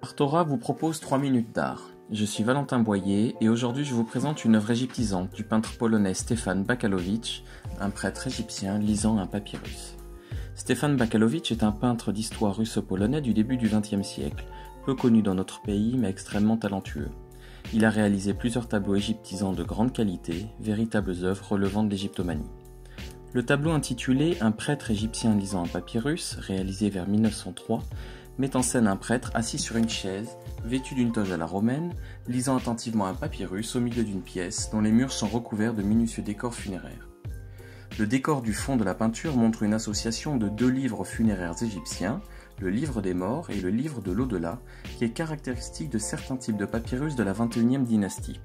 Artora vous propose 3 minutes d'art. Je suis Valentin Boyer et aujourd'hui je vous présente une œuvre égyptisante du peintre polonais Stefan Bakalovich, un prêtre égyptien lisant un papyrus. Stefan Bakalovich est un peintre d'histoire russo-polonais du début du XXe siècle, peu connu dans notre pays mais extrêmement talentueux. Il a réalisé plusieurs tableaux égyptisants de grande qualité, véritables œuvres relevant de l'égyptomanie. Le tableau intitulé « Un prêtre égyptien lisant un papyrus », réalisé vers 1903, met en scène un prêtre assis sur une chaise, vêtu d'une toge à la romaine, lisant attentivement un papyrus au milieu d'une pièce dont les murs sont recouverts de minutieux décors funéraires. Le décor du fond de la peinture montre une association de deux livres funéraires égyptiens, le livre des morts et le livre de l'au-delà, qui est caractéristique de certains types de papyrus de la 21e dynastie.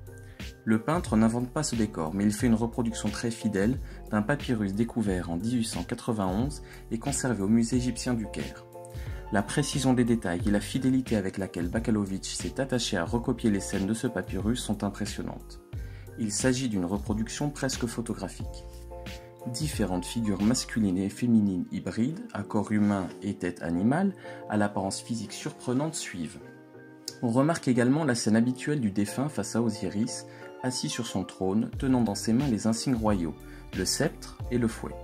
Le peintre n'invente pas ce décor, mais il fait une reproduction très fidèle d'un papyrus découvert en 1891 et conservé au musée égyptien du Caire. La précision des détails et la fidélité avec laquelle Bakalovich s'est attaché à recopier les scènes de ce papyrus sont impressionnantes. Il s'agit d'une reproduction presque photographique. Différentes figures masculines et féminines hybrides, à corps humain et tête animale, à l'apparence physique surprenante suivent. On remarque également la scène habituelle du défunt face à Osiris, assis sur son trône, tenant dans ses mains les insignes royaux, le sceptre et le fouet.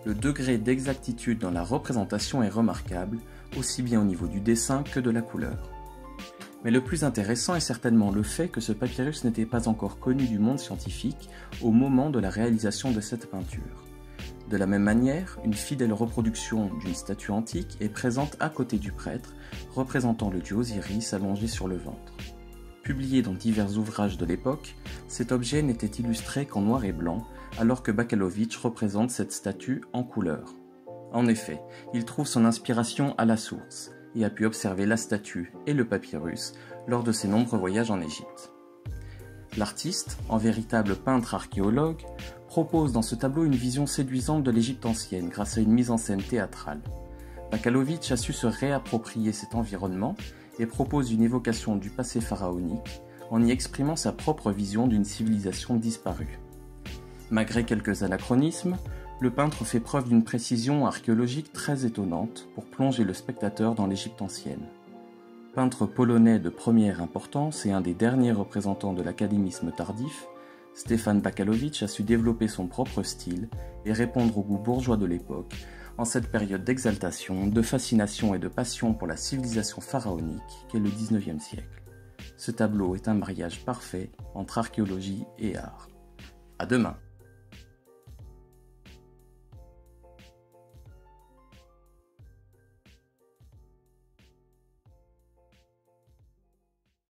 Le degré d'exactitude dans la représentation est remarquable, aussi bien au niveau du dessin que de la couleur. Mais le plus intéressant est certainement le fait que ce papyrus n'était pas encore connu du monde scientifique au moment de la réalisation de cette peinture. De la même manière, une fidèle reproduction d'une statue antique est présente à côté du prêtre, représentant le dieu Osiris allongé sur le ventre. Publié dans divers ouvrages de l'époque, cet objet n'était illustré qu'en noir et blanc, alors que Bakalovich représente cette statue en couleur. En effet, il trouve son inspiration à la source, et a pu observer la statue et le papyrus lors de ses nombreux voyages en Égypte. L'artiste, en véritable peintre archéologue, propose dans ce tableau une vision séduisante de l'Égypte ancienne grâce à une mise en scène théâtrale. Bakalovich a su se réapproprier cet environnement et propose une évocation du passé pharaonique en y exprimant sa propre vision d'une civilisation disparue. Malgré quelques anachronismes, le peintre fait preuve d'une précision archéologique très étonnante pour plonger le spectateur dans l'Égypte ancienne. Peintre polonais de première importance et un des derniers représentants de l'académisme tardif, Stefan Bakalovich a su développer son propre style et répondre au goût bourgeois de l'époque en cette période d'exaltation, de fascination et de passion pour la civilisation pharaonique qu'est le XIXe siècle. Ce tableau est un mariage parfait entre archéologie et art. À demain!